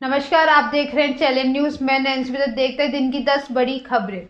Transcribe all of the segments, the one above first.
नमस्कार, आप देख रहे हैं चैलेंज न्यूज। मैं नैन्सी। देखते हैं दिन की 10 बड़ी खबरें।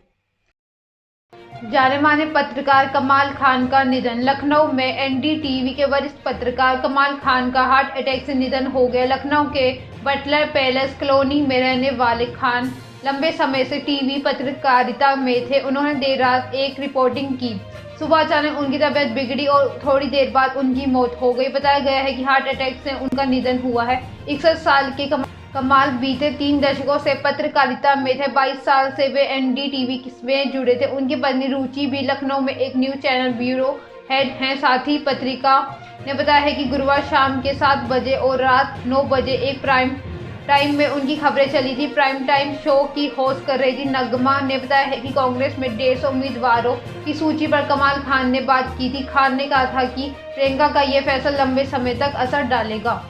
जाने माने पत्रकार कमाल खान का निधन। लखनऊ में एनडीटीवी के वरिष्ठ पत्रकार कमाल खान का हार्ट अटैक से निधन हो गया। लखनऊ के बटलर पैलेस कॉलोनी में रहने वाले खान लंबे समय से टीवी पत्रकारिता में थे। उन्होंने देर रात एक रिपोर्टिंग की। सुबह अचानक उनकी तबीयत बिगड़ी और थोड़ी देर बाद उनकी मौत हो गई। बताया गया है कि हार्ट अटैक से उनका निधन हुआ है। 61 साल के कमाल बीते 3 दशकों से पत्रकारिता में थे। 22 साल से वे एनडीटीवी में जुड़े थे। उनकी पत्नी रुचि भी लखनऊ में एक न्यूज चैनल ब्यूरो हेड हैं। साथ ही पत्रिका ने बताया है कि गुरुवार शाम के 7 बजे और रात 9 बजे एक प्राइम टाइम में उनकी खबरें चली थी। प्राइम टाइम शो की होस्ट कर रही थी। नगमा ने बताया है कि कांग्रेस में 150 उम्मीदवारों की सूची पर कमाल खान ने बात की थी। खान ने कहा था कि प्रियंका का ये फैसला लंबे समय तक असर डालेगा।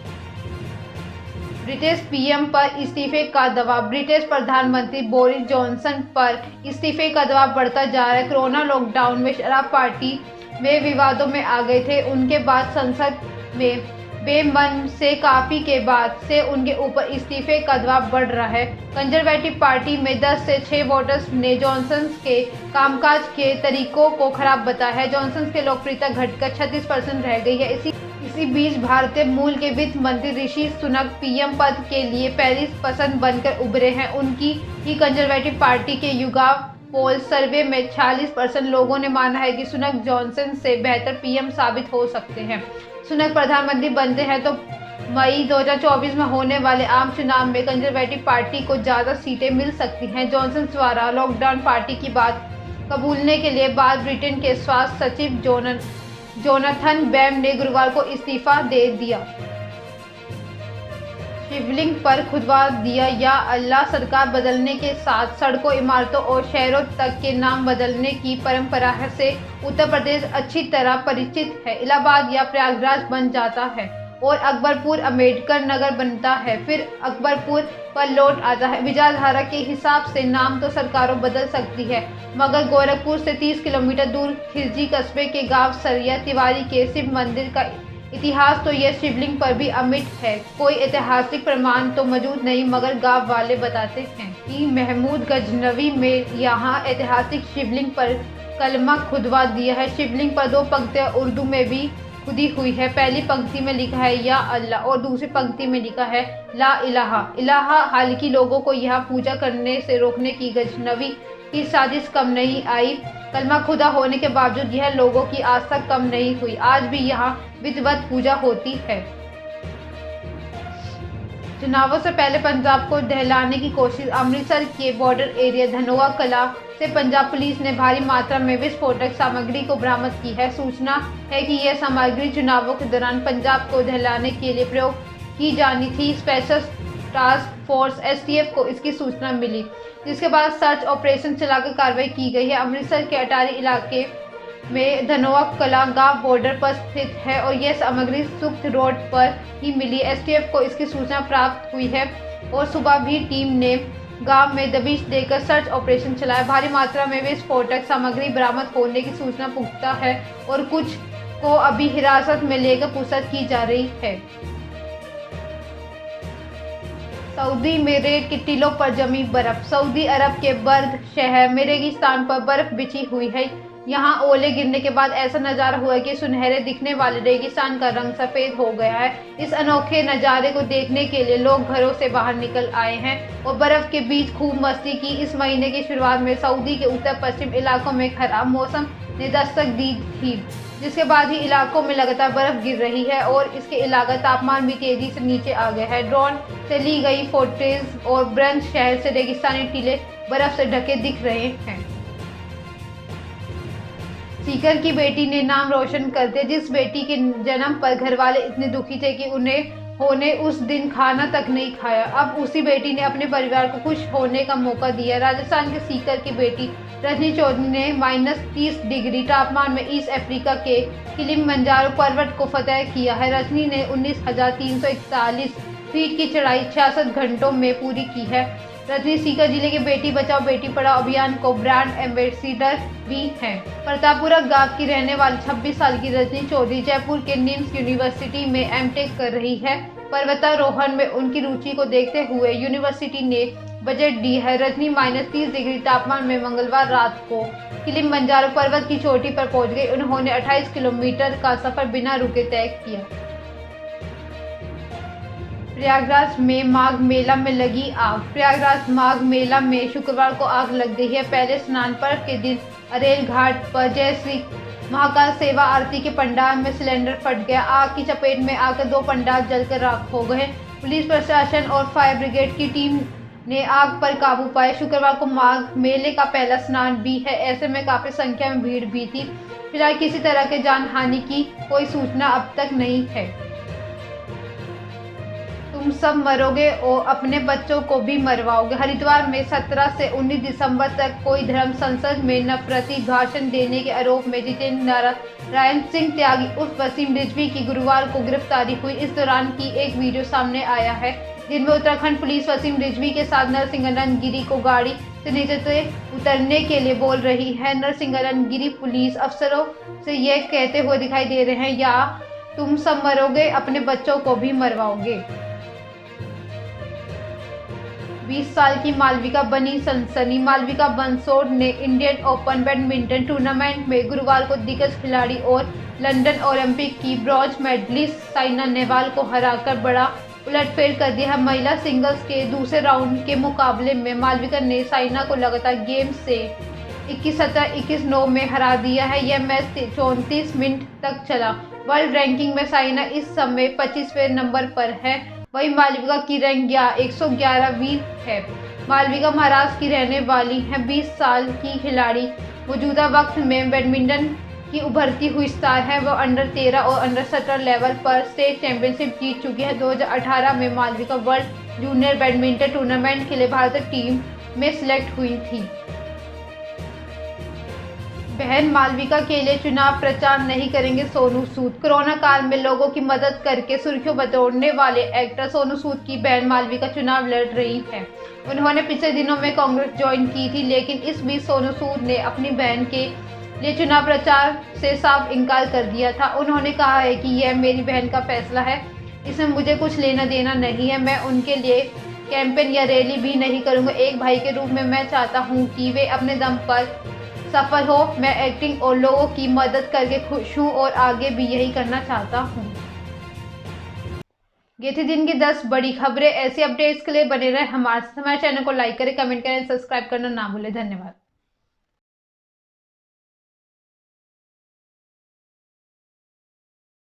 ब्रिटिश पीएम पर इस्तीफे का दबाव। ब्रिटिश प्रधानमंत्री बोरिस जॉनसन पर इस्तीफे का दबाव बढ़ता जा रहा है। कोरोना लॉकडाउन में शराब पार्टी में विवादों में आ गए थे। उनके बाद संसद में बेमन से काफी के बाद से उनके ऊपर इस्तीफे का दबाव बढ़ रहा है। कंजर्वेटिव पार्टी में 10 से 6 वोटर्स ने जॉनसन के कामकाज के तरीकों को खराब बताया है। जॉनसन की लोकप्रियता घटकर 36% रह गई है। इसी बीच भारतीय मूल के वित्त मंत्री ऋषि सुनक पीएम पद के लिए पहली पसंद बनकर उभरे हैं। उनकी ही कंजर्वेटिव पार्टी के युगाव पोल सर्वे में 46% लोगों ने माना है कि सुनक जॉनसन से बेहतर पीएम साबित हो सकते हैं। सुनक प्रधानमंत्री बनते हैं तो मई 2024 में होने वाले आम चुनाव में कंजर्वेटिव पार्टी को ज़्यादा सीटें मिल सकती हैं। जॉनसन द्वारा लॉकडाउन पार्टी की बात कबूलने के लिए बाद ब्रिटेन के स्वास्थ्य सचिव जोनाथन बैम ने गुरुवार को इस्तीफा दे दिया। शिवलिंग पर खुदवा दिया या अल्लाह। सरकार बदलने के साथ सड़कों, इमारतों और शहरों तक के नाम बदलने की परंपरा से उत्तर प्रदेश अच्छी तरह परिचित है। इलाहाबाद या प्रयागराज बन जाता है और अकबरपुर अम्बेडकर नगर बनता है, फिर अकबरपुर पर लौट आता है। विचारधारा के हिसाब से नाम तो सरकारों बदल सकती है, मगर गोरखपुर से 30 किलोमीटर दूर खिरजी कस्बे के गांव सरिया तिवारी के शिव मंदिर का इतिहास तो यह शिवलिंग पर भी अमिट है। कोई ऐतिहासिक प्रमाण तो मौजूद नहीं, मगर गांव वाले बताते हैं कि महमूद गजनवी में यहाँ ऐतिहासिक शिवलिंग पर कलमा खुदवा दिया है। शिवलिंग पर 2 पंक्तियाँ उर्दू में भी खुदी हुई है। पहली पंक्ति में लिखा है या अल्लाह और दूसरी पंक्ति में लिखा है ला इलाहा इलाहा। हालांकि लोगों को यहाँ पूजा करने से रोकने की गजनवी की साजिश कम नहीं आई। कलमा खुदा होने के बावजूद यह लोगों की आस्था कम नहीं हुई। आज भी यहाँ विधिवत पूजा होती है। चुनावों से पहले पंजाब को दहलाने की कोशिश। अमृतसर के बॉर्डर एरिया धनोआ कला से पंजाब पुलिस ने भारी मात्रा में विस्फोटक सामग्री को बरामद की है। सूचना है कि यह सामग्री चुनावों के दौरान पंजाब को दहलाने के लिए प्रयोग की जानी थी। स्पेशल टास्क फोर्स एसटीएफ को इसकी सूचना मिली, जिसके बाद सर्च ऑपरेशन चलाकर कार्रवाई की गई है। अमृतसर के अटारी इलाके में धनोआ कला गांव बॉर्डर पर स्थित है और यह सामग्री सुक्त रोड पर ही मिली। एसटीएफ को इसकी सूचना प्राप्त हुई है और सुबह भी टीम ने गांव में दबिश देकर सर्च ऑपरेशन चलाया। भारी मात्रा में विस्फोटक सामग्री बरामद होने की सूचना पुख्ता है और कुछ को अभी हिरासत में लेकर पूछताछ की जा रही है। सऊदी में रेत के टीलों पर जमी बर्फ। सऊदी अरब के बर्द शहर में रेगिस्तान पर बर्फ बिछी हुई है। यहाँ ओले गिरने के बाद ऐसा नज़ारा हुआ कि सुनहरे दिखने वाले रेगिस्तान का रंग सफ़ेद हो गया है। इस अनोखे नज़ारे को देखने के लिए लोग घरों से बाहर निकल आए हैं और बर्फ़ के बीच खूब मस्ती की। इस महीने की शुरुआत में सऊदी के उत्तर पश्चिम इलाकों में खराब मौसम ने दस्तक दी थी, जिसके बाद ही इलाकों में लगातार बर्फ़ गिर रही है और इसके अलावा तापमान भी तेज़ी से नीचे आ गया है। ड्रोन से ली गई फुटेज और ब्रंज शहर से रेगिस्तानी टीले बर्फ़ से ढके दिख रहे हैं। सीकर की बेटी ने नाम रोशन कर दिया। जिस बेटी के जन्म पर घर वाले इतने दुखी थे कि उन्हें उस दिन खाना तक नहीं खाया, अब उसी बेटी ने अपने परिवार को खुश होने का मौका दिया। राजस्थान के सीकर की बेटी रजनी चौधरी ने -30 डिग्री तापमान में ईस्ट अफ्रीका के किलिमंजारो पर्वत को फतह किया है। रजनी ने 19,341 फीट की चढ़ाई 66 घंटों में पूरी की है। रजनी सीकर जिले के बेटी बचाओ बेटी पढ़ाओ अभियान को ब्रांड एम्बेसडर भी हैं। प्रतापपुरा गांव की रहने वाली 26 साल की रजनी चौधरी जयपुर के निम्स यूनिवर्सिटी में एमटेक कर रही है। पर्वतारोहण में उनकी रुचि को देखते हुए यूनिवर्सिटी ने बजट दी है। रजनी -30 डिग्री तापमान में मंगलवार रात को किलिमंजारो पर्वत की चोटी पर पहुंच गई। उन्होंने 28 किलोमीटर का सफर बिना रुके तय किया। प्रयागराज में माघ मेला में लगी आग। प्रयागराज माघ मेला में शुक्रवार को आग लग गई है। पहले स्नान पर्व के दिन अरेल घाट पर जय श्री महाकाल सेवा आरती के पंडाल में सिलेंडर फट गया। आग की चपेट में आकर 2 पंडाल जलकर राख हो गए। पुलिस प्रशासन और फायर ब्रिगेड की टीम ने आग पर काबू पाया। शुक्रवार को माघ मेले का पहला स्नान भी है, ऐसे में काफी संख्या में भीड़ भी थी। फिलहाल किसी तरह के जान हानि की कोई सूचना अब तक नहीं है। तुम सब मरोगे और अपने बच्चों को भी मरवाओगे। हरिद्वार में 17 से 19 दिसंबर तक कोई धर्म संसद में नफरती भाषण देने के आरोप में जितेंद्र नारायण सिंह त्यागी उर्फ वसीम रिजवी की गुरुवार को गिरफ्तारी हुई। इस दौरान की एक वीडियो सामने आया है जिनमें उत्तराखंड पुलिस वसीम रिजवी के साथ नरसिंगरन गिरी को गाड़ी से नीचे से उतरने के लिए बोल रही है। नरसिंगरन गिरी पुलिस अफसरों से यह कहते हुए दिखाई दे रहे हैं, या तुम सब मरोगे, अपने बच्चों को भी मरवाओगे। 20 साल की मालविका बनी सनसनी। मालविका बंसोड ने इंडियन ओपन बैडमिंटन टूर्नामेंट में गुरुवार को दिग्गज खिलाड़ी और लंदन ओलंपिक की ब्रॉन्ज मेडलिस्ट साइना नेहवाल को हराकर बड़ा उलटफेर कर दिया है। महिला सिंगल्स के दूसरे राउंड के मुकाबले में मालविका ने साइना को लगातार गेम से 21-17, 21-9 में हरा दिया है। यह मैच 34 मिनट तक चला। वर्ल्ड रैंकिंग में साइना इस समय 25वें नंबर पर है, वहीं मालविका की रैंक 111वीं है। मालविका महाराष्ट्र की रहने वाली है। 20 साल की खिलाड़ी मौजूदा वक्त में बैडमिंटन की उभरती हुई स्टार है। वह अंडर 13 और अंडर 17 लेवल पर स्टेट चैंपियनशिप जीत चुकी है। 2018 में Malvika world junior badminton tournament के लिए भारतीय टीम में सिलेक्ट हुई थी। बहन मालविका के लिए चुनाव प्रचार नहीं करेंगे सोनू सूद। कोरोना काल में लोगों की मदद करके सुर्खियों बटोरने वाले एक्टर सोनू सूद की बहन मालविका चुनाव लड़ रही है। उन्होंने पिछले दिनों में कांग्रेस ज्वाइन की थी, लेकिन इस बीच सोनू सूद ने अपनी बहन के लिए चुनाव प्रचार से साफ इनकार कर दिया था। उन्होंने कहा है कि यह मेरी बहन का फैसला है, इसमें मुझे कुछ लेना देना नहीं है। मैं उनके लिए कैंपेन या रैली भी नहीं करूंगा। एक भाई के रूप में मैं चाहता हूं कि वे अपने दम पर सफल हो। मैं एक्टिंग और लोगों की मदद करके खुश हूँ और आगे भी यही करना चाहता हूँ। ये थी दिन की 10 बड़ी खबरें। ऐसी अपडेट्स के लिए बने रहे हमारे चैनल को लाइक करें, कमेंट करें, सब्सक्राइब करना ना भूलें। धन्यवाद।